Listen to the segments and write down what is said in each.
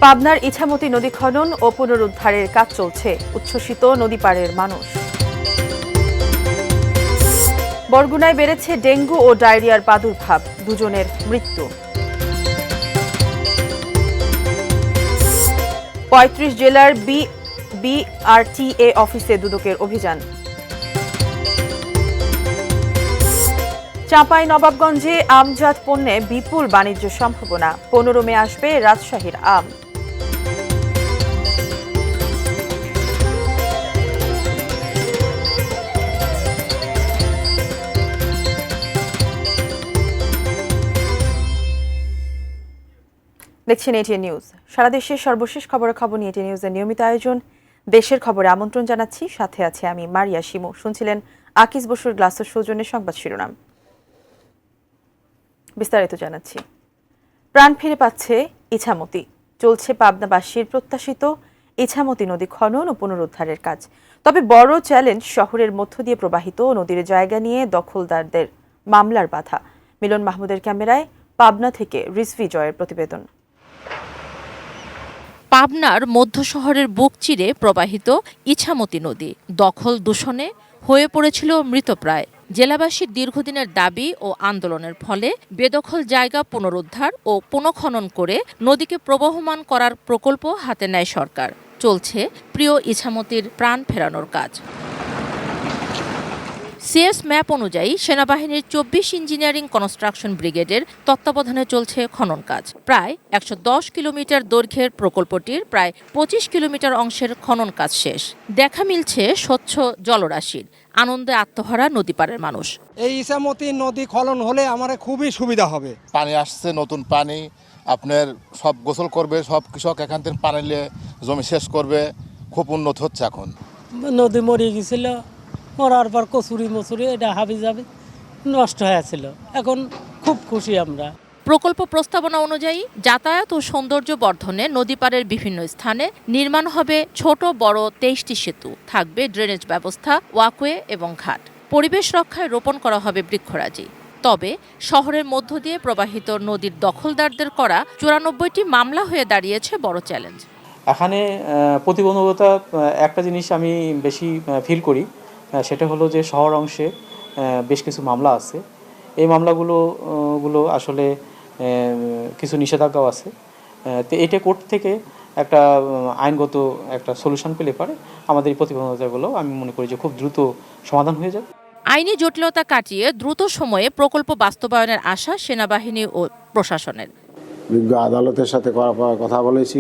পাবনার ইছামতি নদী খনন ও পুনরুদ্ধারের কাজ চলছে, উচ্ছ্বসিত নদী পাড়ের মানুষ। বরগুনায় বেড়েছে ডেঙ্গু ও ডায়রিয়ার প্রাদুর্ভাব, দুজনের মৃত্যু। ৩৫ জেলার বিআরটিএ অফিসে দুদকের অভিযান। চাঁপাইনবাবগঞ্জে আমজাত পণ্যে বিপুল বাণিজ্য সম্ভাবনা, ১৫ মে আসবে রাজশাহীর আম। দেখছেন এটিএন নিউজ। সারা দেশের সর্বশেষ খবরাখবর নিয়ে এটিএন নিউজের নিয়মিত আয়োজন দেশের খবরে আমন্ত্রণ জানাচ্ছি। সাথে আছে আমি মারিয়া শিমু। শুনছিলেন আকিস বসুর গ্লাসের সৌজন্যে সংবাদ শিরোনাম। বিস্তারিত জানাচ্ছি। প্রাণ ফিরে পাচ্ছে ইছামতি। চলছে পাবনাবাসীর প্রত্যাশিত ইছামতি নদী খনন ও পুনরুদ্ধারের কাজ। তবে বড় চ্যালেঞ্জ শহরের মধ্য দিয়ে প্রবাহিত নদীর জায়গা নিয়ে দখলদারদের মামলার বাধা। মিলন মাহমুদের ক্যামেরায় পাবনা থেকে রিজভি জয়ের প্রতিবেদন। পাবনার মধ্য শহরের বুক চিরে প্রবাহিত ইছামতি নদী দখল দূষণে হয়ে পড়েছিল মৃতপ্রায়। জেলাবাসীর দীর্ঘদিনের দাবি ও আন্দোলনের ফলে বেদখল জায়গা পুনরুদ্ধার ও পুনঃখনন করে নদীকে প্রবহমান করার প্রকল্প হাতে নেয় সরকার। চলছে প্রিয় ইছামতির প্রাণ ফেরানোর কাজ। সিএস ম্যাপ অনুযায়ী সেনাবাহিনীর ২৪ ইঞ্জিনিয়ারিং কনস্ট্রাকশন ব্রিগেডের তত্ত্বাবধানে চলছে খনন কাজ। প্রায় ১১০ কিলোমিটার দৈর্ঘ্যের প্রকল্পটির প্রায় ২৫ কিলোমিটার অংশের খনন কাজ শেষ। দেখা মিলছে স্বচ্ছ জলরাশির, আনন্দে আত্মহারা নদীপাড়ের মানুষ। এই ইছামতি নদী খনন হলে আমার খুবই সুবিধা হবে। পানি আসছে, নতুন পানি, আপনার সব গোসল করবে, সব কৃষক এখান থেকে পানি নিয়ে জমি শেষ করবে। খুব উন্নত হচ্ছে এখন। নদী মরিয়ে গেছিল, মরার পর কচুরি মচুরি এটা হাবি যাবি নষ্ট হয়েছিল। এখন খুব খুশি আমরা। প্রকল্প প্রস্তাবনা অনুযায়ী যাতায়াত ও সৌন্দর্য বর্ধনে নদীপাড়ের বিভিন্ন স্থানে নির্মাণ হবে ছোট বড় ২৩টি সেতু, থাকবে ড্রেনেজ ব্যবস্থা, ওয়াকওয়ে এবং ঘাট। পরিবেশ রক্ষায় রোপণ করা হবে বৃক্ষরাজি। তবে শহরের মধ্য দিয়ে প্রবাহিত নদীর দখলদারদের করা ৯৪টি মামলা হয়ে দাঁড়িয়েছে বড় চ্যালেঞ্জ। এখানে প্রতিবন্ধকতা একটা জিনিস আমি বেশি ফিল করি, সেটা হলো যে শহর অংশে বেশ কিছু মামলা আছে। এই মামলাগুলো আসলে কিছু নিষেধাজ্ঞাও আছে। তো এটা কোর্ট থেকে একটা আইনগত একটা সলিউশন পেলে পারে আমাদের এই প্রতিবন্ধকতাগুলো আমি মনে করি যে খুব দ্রুত সমাধান হয়ে যাবে। আইনি জটিলতা কাটিয়ে দ্রুত সময়ে প্রকল্প বাস্তবায়নের আশা সেনাবাহিনী ও প্রশাসনের। বিজ্ঞ আদালতের সাথে কথা বলেছি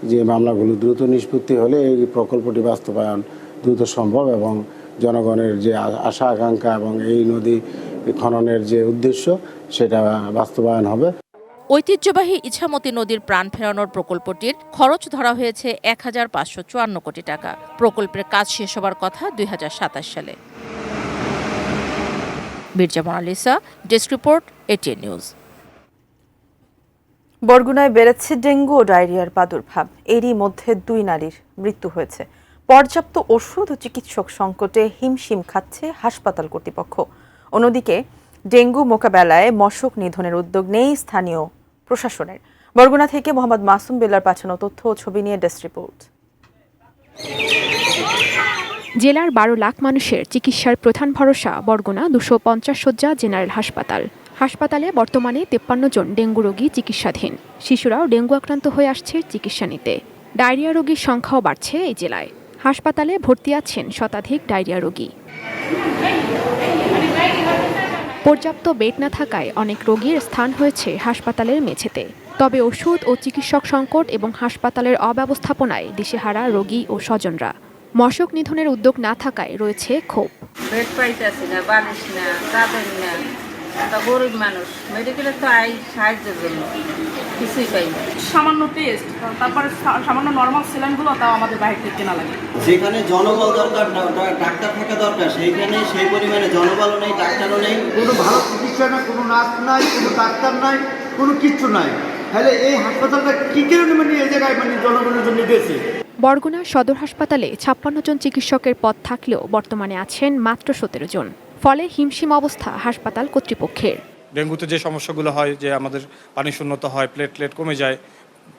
যে মামলাগুলো দ্রুত নিষ্পত্তি হলে এই প্রকল্পটি বাস্তবায়ন দ্রুত সম্ভব এবং জনগণের যে আশা আকাঙ্ক্ষা এবং এই নদী খননের যে উদ্দেশ্য সেটা বাস্তবায়ন হবে। ঐতিহ্যবাহী ইছামতি নদীর প্রাণ ফেরানোর প্রকল্পটির খরচ ধরা হয়েছে ১,৫৫৪ কোটি টাকা। প্রকল্পের কাজ শেষ হবার কথা ২০২৭ সালে। Mirza Monalisa, desk report, ATN news. বরগুনায় বেড়েছে ডেঙ্গু ও ডায়রিয়ার প্রাদুর্ভাব। এরই মধ্যে ২ নারীর মৃত্যু হয়েছে। পর্যাপ্ত ওষুধ ও চিকিৎসক সংকটে হিমশিম খাচ্ছে হাসপাতাল কর্তৃপক্ষ। অন্যদিকে ডেঙ্গু মোকাবেলায় মশক নিধনের উদ্যোগ নেই স্থানীয় প্রশাসনের। বরগুনা থেকে মোহাম্মদ মাসুম বিল্লার পাঠানো তথ্য ও ছবি নিয়ে ডেস্ক রিপোর্ট। জেলার ১২ লাখ মানুষের চিকিৎসার প্রধান ভরসা বরগুনা ২৫০ শয্যা জেনারেল হাসপাতাল। হাসপাতালে বর্তমানে ৫৩ জন ডেঙ্গু রোগী চিকিৎসাধীন। শিশুরাও ডেঙ্গু আক্রান্ত হয়ে আসছে চিকিৎসা নিতে। ডায়রিয়া রোগীর সংখ্যাও বাড়ছে এই জেলায়। হাসপাতালে ভর্তি আছেন শতাধিক ডায়রিয়া রোগী। পর্যাপ্ত বেড না থাকায় অনেক রোগীর স্থান হয়েছে হাসপাতালের মেঝেতে। তবে ওষুধ ও চিকিৎসক সংকট এবং হাসপাতালের অব্যবস্থাপনায় দিশেহারা রোগী ও স্বজনরা। মশক নিধনের উদ্যোগ না থাকায় রয়েছে ক্ষোভ। বেড পাইতেছি না, বালিশ না, চাদর না, গরিব মানুষ মেডিকেলে তো আই সাহায্যের জন্য কিছুই পাই না। সামান্য টেস্ট, তারপরে সামান্য নর্মাল সেলাইনগুলো তাও আমাদের বাইরে থেকে কেনা লাগে। যেখানে জনবল দরকার, ডাক্তার থাকা দরকার, সেইখানে সেই পরিমাণে জনবলও নেই, ডাক্তারও নেই, কোনো ভালো চিকিৎসা না, কোনো নার্স নাই, কোনো ডাক্তার নাই, কোনো কিচ্ছু নাই। তাহলে এই হাসপাতালটা কি কারণে এই জায়গায় জনগণের জন্য দিয়েছে। বরগুনা সদর হাসপাতালে ৫৬ জন চিকিৎসকের পদ থাকলেও বর্তমানে আছেন মাত্র ১৭ জন। ফলে হিমশিম অবস্থা হাসপাতাল কর্তৃপক্ষের। ডেঙ্গুতে যে সমস্যাগুলো হয়, যে আমাদের পানি শূন্যতা হয়, প্লেটলেট কমে যায়,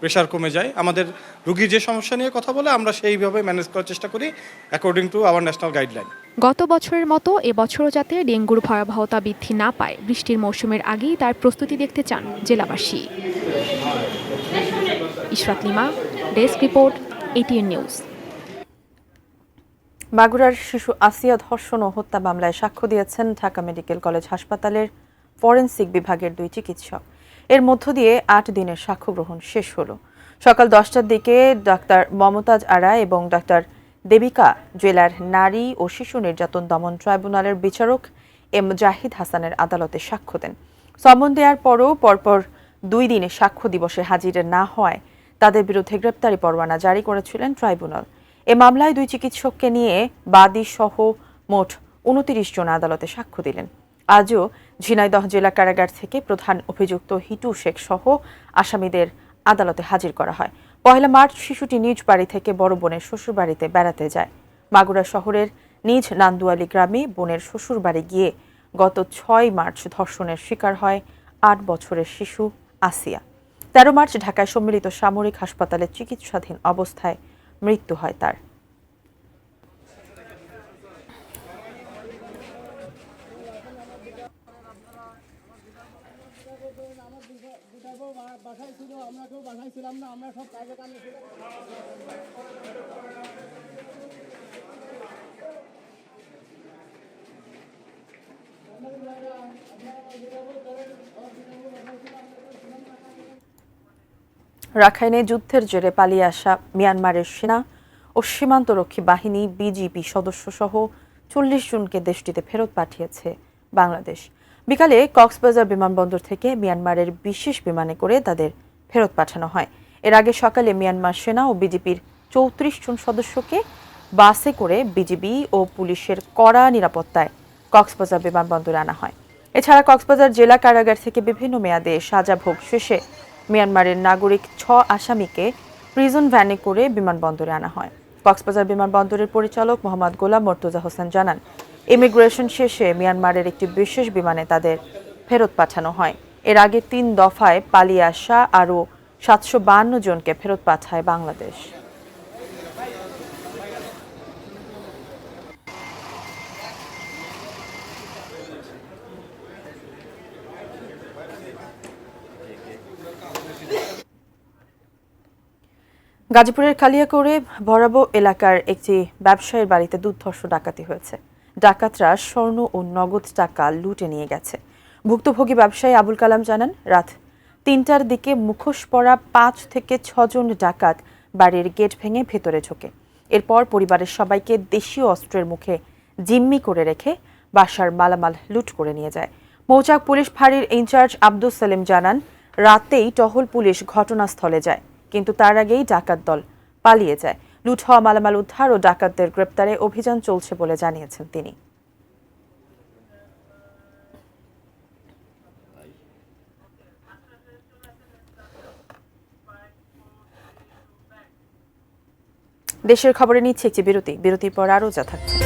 প্রেশার কমে যায়। আমাদের রুগীর যে সমস্যা নিয়ে কথা বলে আমরা সেইভাবে ম্যানেজ করার চেষ্টা করি according to our national guideline. গত বছরের মতো এবছরও যাতে ডেঙ্গুর ভয়াবহতা বৃদ্ধি না পায়, বৃষ্টির মৌসুমের আগেই তার প্রস্তুতি দেখতে চান জেলাবাসী। Ishrat Lima, desk report, ATN news. মাগুরার শিশু আসিয়া ধর্ষণ ও হত্যা মামলায় সাক্ষ্য দিয়েছেন ঢাকা মেডিকেল কলেজ হাসপাতালের ফরেনসিক বিভাগের 2 চিকিৎসক। এর মধ্য দিয়ে 8 দিনের সাক্ষ্য গ্রহণ শেষ হলো। সকাল 10টার দিকে ডাক্তার মমতাজ আরা এবং ডাক্তার দেবিকা জেলার নারী ও শিশু নির্যাতন দমন ট্রাইব্যুনালের বিচারক এম জাহিদ হাসানের আদালতে সাক্ষ্য দেন। সমন দেওয়ার পরও পরপর 2 দিনে সাক্ষ্য দিবসে হাজির না হওয়ায় তাদের বিরুদ্ধে গ্রেপ্তারি পরোয়ানা জারি করেছিলেন ট্রাইব্যুনাল। এ মামলায় 2 চিকিৎসককে নিয়ে বাদী সহ মোট 29 জন আদালতে সাক্ষ্য দিলেন। আজও ঝিনাইদহ জেলা কারাগার থেকে প্রধান অভিযুক্ত হিটু শেখ সহ আসামিদের আদালতে হাজির করা হয়। 1 মার্চ শিশুটি নিজ বাড়ি থেকে বড় বোনের শ্বশুর বাড়িতে বেড়াতে যায়। মাগুরা শহরের নিজ নান্দুয়ালি গ্রামে বোনের শ্বশুর বাড়ি গিয়ে গত 6 মার্চ ধর্ষণের শিকার হয় 8 বছরের শিশু আসিয়া। 13 মার্চ ঢাকায় সম্মিলিত সামরিক হাসপাতালে চিকিৎসাধীন অবস্থায় মৃত্যু হয় তার। রাখাইনে যুদ্ধের জেরে পালিয়ে আসা মিয়ানমারের সেনা ও সীমান্তরক্ষী বাহিনী বিজিবি সদস্য সহ 40 জনকে দেশটিতে ফেরত পাঠিয়েছে বাংলাদেশ। বিকালে কক্সবাজার বিমানবন্দর থেকে মিয়ানমারের বিশেষ বিমানে করে তাদের ফেরত পাঠানো হয়। এর আগে সকালে মিয়ানমার সেনা ও বিজিবির 34 জন সদস্যকে বাসে করে বিজিবি ও পুলিশের কড়া নিরাপত্তায় কক্সবাজার বিমানবন্দরে আনা হয়। এছাড়া কক্সবাজার জেলা কারাগার থেকে বিভিন্ন মেয়াদে সাজা ভোগ শেষে মিয়ানমারের নাগরিক 6 আসামিকে প্রিজন ভ্যানে করে বিমানবন্দরে আনা হয়। কক্সবাজার বিমানবন্দরের পরিচালক মোহাম্মদ গোলাম মর্তুজা হোসেন জানান, ইমিগ্রেশন শেষে মিয়ানমারের একটি বিশেষ বিমানে তাদের ফেরত পাঠানো হয়। এর আগে 3 দফায় পালিয়ে আসা আরও 752 জনকে ফেরত পাঠায় বাংলাদেশ। গাজীপুরের কালিয়াকৈরে বরাবো এলাকার একটি ব্যবসায়ীর বাড়িতে দুর্ধর্ষ ডাকাতি হয়েছে। ডাকাতরা স্বর্ণ ও নগদ টাকা লুটে নিয়ে গেছে। ভুক্তভোগী ব্যবসায়ী আবুল কালাম জানান, রাত 3টার দিকে মুখোশ পরা 5 থেকে 6 জন ডাকাত বাড়ির গেট ভেঙে ভেতরে ঢোকে। এরপর পরিবারের সবাইকে দেশীয় অস্ত্রের মুখে জিম্মি করে রেখে বাসার মালামাল লুট করে নিয়ে যায়। মৌচাক পুলিশ ফাঁড়ির ইনচার্জ আব্দুল সালেম জানান, রাতেই টহল পুলিশ ঘটনাস্থলে যায়, কিন্তু তার আগেই ডাকাত দল পালিয়ে যায়। লুট হওয়া মালামাল উদ্ধার ও ডাকাতদের গ্রেপ্তারে অভিযান চলছে বলে জানিয়েছেন তিনি। দেশের খবরে নিচ্ছে একটি বিরতি। বিরতির পর আরও যা থাকছে।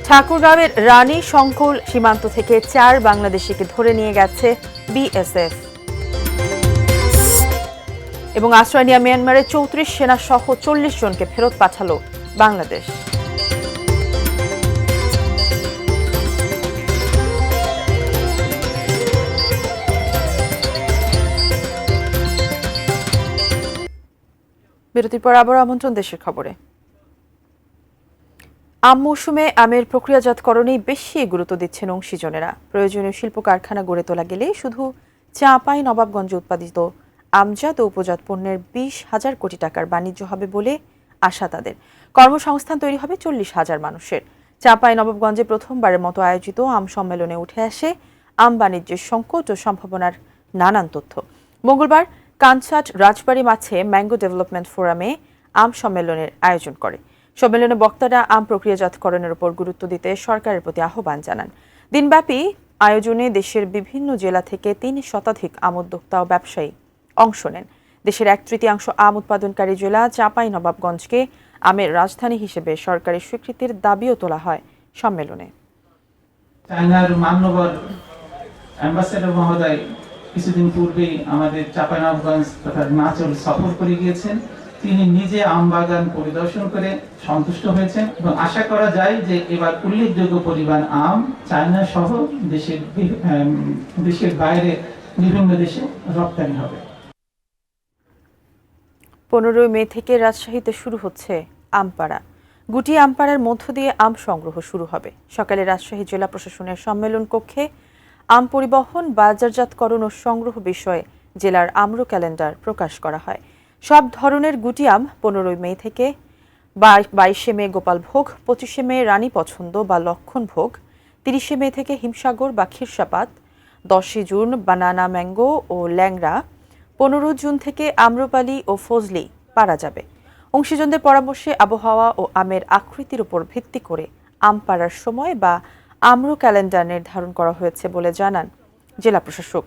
ঠাকুরগাঁওয়ের রানী শঙ্কুল সীমান্ত থেকে 4 বাংলাদেশিকে ধরে নিয়ে গেছে বিএসএফ এবং আশ্রয় নেওয়া মিয়ানমারের 34 সেনা সহ 40 জনকে ফেরত পাঠালো বাংলাদেশ। বিরতির পর আবার আমন্ত্রণ দেশের খবরে। আম মৌসুমে আমের প্রক্রিয়াজাতকরণেই বেশি গুরুত্ব দিচ্ছেন অংশীজনেরা। প্রয়োজনীয় শিল্প কারখানা গড়ে তোলা গেলে শুধু চাঁপাইনবাবগঞ্জে উৎপাদিত আমজাত ও উপজাত পণ্যের 20,000 কোটি টাকার বাণিজ্য হবে বলে আশা তাদের। কর্মসংস্থান তৈরি হবে 40,000 মানুষের। চাঁপাইনবাবগঞ্জে প্রথমবারের মতো আয়োজিত আম সম্মেলনে উঠে আসে আম বাণিজ্যের সংকট ও সম্ভাবনার নানান তথ্য। মঙ্গলবার কানসাট রাজবাড়ী মাঠে ম্যাঙ্গো ডেভেলপমেন্ট ফোরামে আম সম্মেলনের আয়োজন করে। সম্মেলনে বক্তারা আম প্রক্রিয়াজাতকরণের উপর গুরুত্ব দিতে সরকারের প্রতি আহ্বান জানান। দিনব্যাপী আয়োজনে দেশের বিভিন্ন জেলা থেকে 3 শতাধিক আম উদ্যোক্তা ও ব্যবসায়ী অংশ নেন। দেশের 1/3 আম উৎপাদনকারী জেলা চাঁপাইনবাবগঞ্জকে আমের রাজধানী হিসেবে সরকারি স্বীকৃতির দাবিও তোলা হয় সম্মেলনে। চায়নার মান্যবর অ্যাম্বাসেডর মহোদয় কিছুদিন পূর্বেই আমাদের চাঁপাইনবাবগঞ্জ তথা নাচল সফর করে গিয়েছেন। তিনি নিজে আম বাগান পরিদর্শন করে সন্তুষ্ট হয়েছেন এবং আশা করা যায় যে এবার উল্লেখযোগ্য পরিমাণ আম চায়না সহ দেশের বাইরে বিভিন্ন দেশে রপ্তানি হবে। 15 মে থেকে রাজশাহীতে শুরু হচ্ছে আমপাড়া। গুটি আমপাড়ার মধ্য দিয়ে আম সংগ্রহ শুরু হবে। সকালে রাজশাহী জেলা প্রশাসনের সম্মেলন কক্ষে আম পরিবহন, বাজারজাতকরণ ও সংগ্রহ বিষয়ে জেলার আম্র ক্যালেন্ডার প্রকাশ করা হয়। সব ধরনের গুটি আম 15 মে থেকে 22 মে গোপালভোগ, 25 মে রানী পছন্দ বা লক্ষণ ভোগ, 30 মে থেকে হিমসাগর বা খিরসাপাত, 10 জুন বানানা ম্যাঙ্গো ও ল্যাংড়া, 15 জুন থেকে আম্রপালি ও ফজলি পারা যাবে। অংশীজনদের পরামর্শে আবহাওয়া ও আমের আকৃতির উপর ভিত্তি করে আম পাড়ার সময় বা আম্র ক্যালেন্ডার নির্ধারণ করা হয়েছে বলে জানান জেলা প্রশাসক।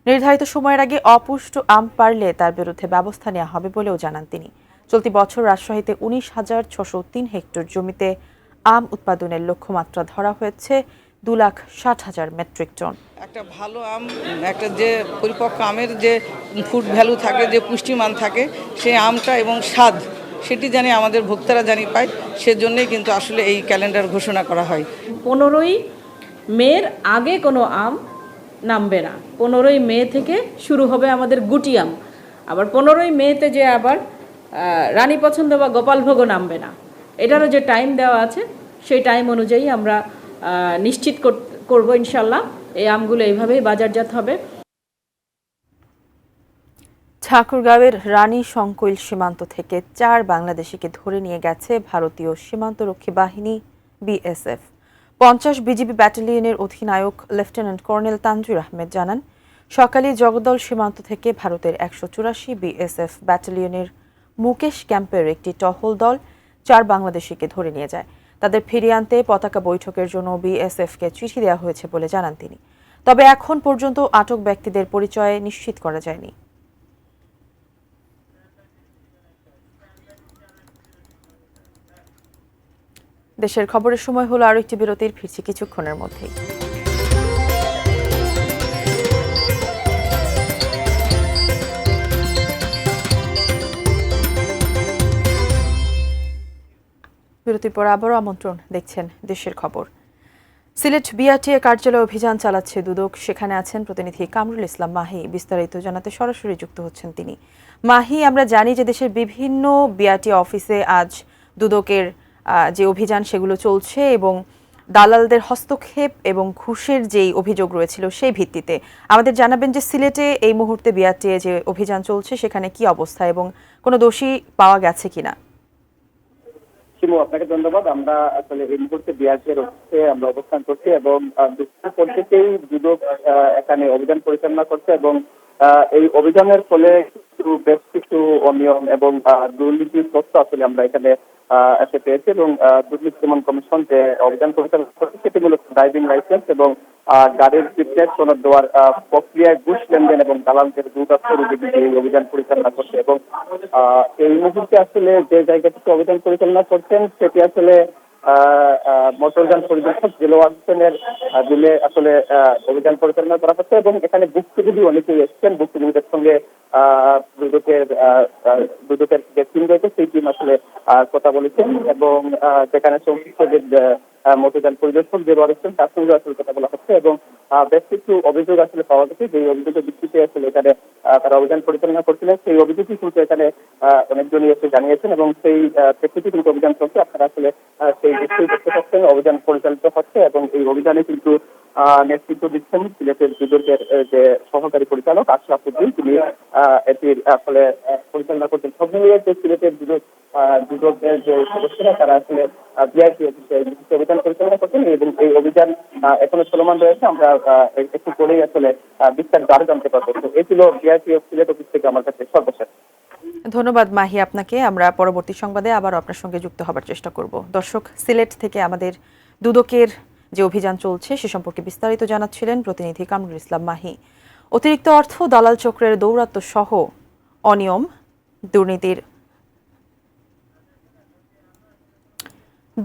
নির্ধারিত সময়ের আগে অপুষ্ট আম পারলে তার বিরুদ্ধে ব্যবস্থা নেওয়া হবে বলেও জানান তিনি। চলতি বছর রাজশাহীতে 19,603 হেক্টর জমিতে আম উৎপাদনের লক্ষ্যমাত্রা ধরা হয়েছে 2,60,000 মেট্রিক টন। একটা ভালো আম, একটা যে পরিপক্ক আমের যে ফুড ভ্যালু থাকে, যে পুষ্টিমান থাকে, সেই আমটা এবং স্বাদ সেটি জানি আমাদের ভোক্তারা জানি পায়, সেজন্যই কিন্তু আসলে এই ক্যালেন্ডার ঘোষণা করা হয়। 15 মের আগে কোনো আম নামবে না। 15 মে থেকে শুরু হবে আমাদের গুটি আম। আবার 15 মেতে যে আবার রানী পছন্দ বা গোপালভোগও নামবে না। এটারও যে টাইম দেওয়া আছে সেই টাইম অনুযায়ী আমরা নিশ্চিত করব ইনশাল্লাহ এই আমগুলো এইভাবেই বাজারজাত হবে। ঠাকুরগাঁওয়ের রানী সংকৈল সীমান্ত থেকে 4 বাংলাদেশিকে ধরে নিয়ে গেছে ভারতীয় সীমান্তরক্ষী বাহিনী বিএসএফ। 50 বিজিবি ব্যাটালিয়নের অধিনায়ক লেফটেন্যান্ট কর্নেল তানজুর আহমেদ জানান, সকালে জগদ্দল সীমান্ত থেকে ভারতের 184 বিএসএফ ব্যাটালিয়নের মুকেশ ক্যাম্পের একটি টহল দল 4 বাংলাদেশিকে ধরে নিয়ে যায়। তাদের ফিরিয়ে আনতে পতাকা বৈঠকের জন্য বিএসএফকে চিঠি দেওয়া হয়েছে বলে জানান তিনি। তবে এখন পর্যন্ত আটক ব্যক্তিদের পরিচয় নিশ্চিত করা যায়নি। দেশের খবরের সময় হলো আরো একটি বিরতির, ফিরছি কিছুক্ষণের মধ্যেই। বিরতির পর আবারও আমন্ত্রণ, দেখছেন দেশের খবর। সিলেট বিআরটিএ কার্যালয়ে অভিযান চালাচ্ছে দুদক। সেখানে আছেন প্রতিনিধি কামরুল ইসলাম মাহি। বিস্তারিত জানাতে সরাসরি যুক্ত হচ্ছেন তিনি। মাহি, আমরা জানি যে দেশের বিভিন্ন বিআরটিএ অফিসে আজ দুদকের যে অভিযান সেগুলো চলছে এবং দালালদের হস্তক্ষেপ এবং ঘুষের যেই অভিযোগ রয়েছিল সেই ভিত্তিতে আমাদের জানাবেন যে সিলেটে এই মুহূর্তে বিআরটিএ যে অভিযান চলছে সেখানে কি অবস্থা এবং কোনো দোষী পাওয়া গেছে কিনা। শিমু, আপনাকে ধন্যবাদ। আমরা আসলে এই মুহূর্তে বিআরটিএর অফিসে আমরা অবস্থান করছি এবং পরিস্থিতিতেই দুদক এখানে অভিযান পরিচালনা করছে এবং এই অভিযানের ফলে বেশ কিছু অনিয়ম এবং দুর্নীতির তথ্য আসলে আমরা এখানে এসে পেয়েছি এবং দুর্নীতি দমন কমিশন যে অভিযান পরিচালনা করছে সেটি মূলত ড্রাইভিং লাইসেন্স এবং গাড়ির ফিটনেস সনদ দেওয়ার প্রক্রিয়ায় ঘুষ লেনদেন এবং দালালদের দুর্গাপুর এই অভিযান পরিচালনা করছে এবং এই মুহূর্তে আসলে যে জায়গা থেকে অভিযান পরিচালনা করছেন সেটি আসলে মোটরযান পরিদর্শক দেলোয়ার হোসেনের দিলে আসলে অভিযান পরিচালনা করা হচ্ছে এবং এখানে ভুক্তভোগী অনেকেই এসেছেন। ভুক্তভোগীদের সঙ্গে দুদকের যে টিম রয়েছে সেই টিম আসলে কথা বলেছেন এবং যেখানে সংশ্লিষ্ট যে মোটরযান পরিদর্শক দেলোয়ার হোসেন তার সঙ্গে আসলে কথা বলা হচ্ছে এবং বেশ কিছু অভিযোগ আসলে পাওয়া গেছে। যে অভিযোগের ভিত্তিতে আসলে এখানে তারা অভিযান পরিচালনা করছিলেন সেই অভিযোগই কিন্তু এখানে অনেকজনই এসে জানিয়েছেন এবং সেই প্রেক্ষিতে কিন্তু অভিযান চলছে। আপনারা আসলে সেই বিষয়টি দেখতে পাচ্ছেন, অভিযান পরিচালিত হচ্ছে এবং এই অভিযানে কিন্তু নেতৃত্ব দিচ্ছেন সিলেটের দুদকের যে সহকারী পরিচালক আশরাফ উদ্দিন, তিনি এটির আসলে পরিচালনা করছেন। সব মিলিয়ে যে সিলেটের দুদকের যে সদস্যরা তারা আসলে বিআরটি অফিসে অভিযান পরিচালনা করছেন এবং এই অভিযান এখনো চলমান রয়েছে। আমরা একটু পরেই আসলে বিস্তারিত আরো জানতে পারবো। তো এই ছিল বিআরটি সিলেট অফিস থেকে আমার কাছে সর্বশেষ। ধন্যবাদ মাহি আপনাকে। আমরা পরবর্তী সংবাদে আবার আপনার সঙ্গে যুক্ত হবার চেষ্টা করব। দর্শক, সিলেট থেকে আমাদের দুদকের যে অভিযান চলছে সে সম্পর্কে বিস্তারিত জানাচ্ছিলেন প্রতিনিধি কামরুল ইসলাম মাহি। অতিরিক্ত অর্থ, দালাল চক্রের দৌরাত্ম্য সহ অনিয়ম,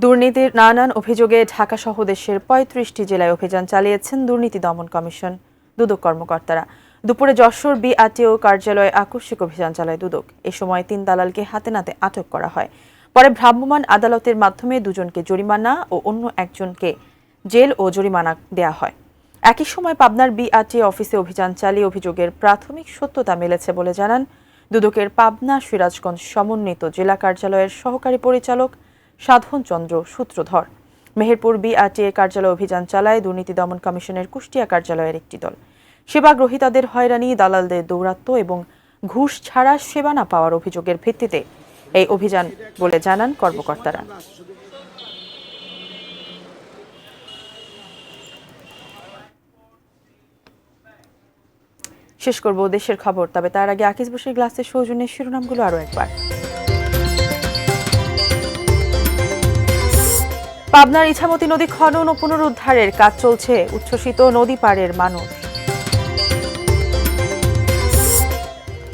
দুর্নীতির নানান অভিযোগে ঢাকা সহ দেশের 35টি জেলায় অভিযান চালিয়েছেন দুর্নীতি দমন কমিশন দুদক কর্মকর্তারা। দুপুরে যশোর বিআরটিও কার্যালয়ে আকস্মিক অভিযান চালায় দুদক। এ সময় 3 দালালকে হাতে নাতে আটক করা হয়। পরে ভ্রাম্যমাণ আদালতের মাধ্যমে 2 জনকে জরিমানা ও অন্য একজনকে জেল ও জরিমানা দেয়া হয়। একই সময় পাবনার বিআরটিও অফিসে অভিযান চালিয়ে অভিযোগের প্রাথমিক সত্যতা মিলেছে বলে জানান দুদকের পাবনা সিরাজগঞ্জ সমন্বিত জেলা কার্যালয়ের সহকারী পরিচালক সাধন চন্দ্র সূত্রধর। মেহেরপুর বিআরটিএ কার্যালয়ে অভিযান চালায় দুর্নীতি দমন কমিশনের কুষ্টিয়া কার্যালয়ের একটি দল। সেবা গ্রহীতাদের হয়রানি, দালালদের দৌরাত্ম্য এবং ঘুষ ছাড়া সেবা না পাওয়ার অভিযোগের ভিত্তিতে এই অভিযান বলে জানান কর্মকর্তারা। শেষ করব দেশের খবর, তবে তার আগে আকিজ বসির গ্লাসের সৌজন্যে শিরোনামগুলো আরো একবার। পাবনার ইছামতি নদী খনন ও পুনরুদ্ধারের কাজ চলছে, উচ্ছ্বসিত নদী পাড়ের মানুষ।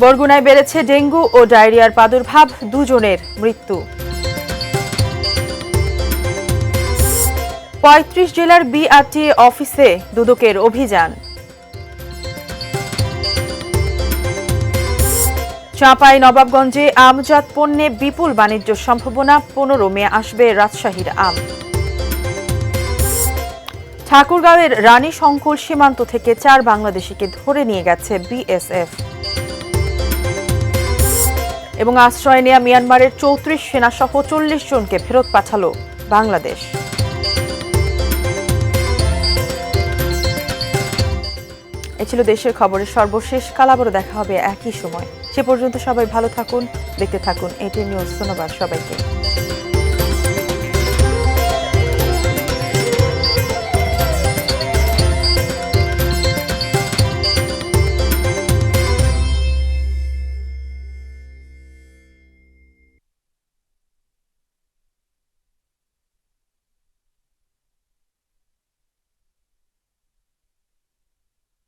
বরগুনায় বেড়েছে ডেঙ্গু ও ডায়রিয়ার প্রাদুর্ভাব, 2 জনের মৃত্যু। 35 জেলার বিআরটিএ অফিসে দুদকের অভিযান। চাঁপাই নবাবগঞ্জে আমজাত পণ্যে বিপুল বাণিজ্য সম্ভাবনা, 15 মে আসবে রাজশাহীর আম। ঠাকুরগাঁওয়ের রানী সংকুল সীমান্ত থেকে 4 বাংলাদেশিকে ধরে নিয়ে গেছে বিএসএফ। এবং আশ্রয় নেয়া মিয়ানমারের 34 সেনাসহ 40 জনকে ফেরত পাঠালো বাংলাদেশ। এ ছিল দেশের খবরের সর্বশেষ। কাল আবারও দেখা হবে একই সময়। সে পর্যন্ত সবাই ভালো থাকুন, দেখতে থাকুন এটি নিউজ। ধন্যবাদ সবাইকে।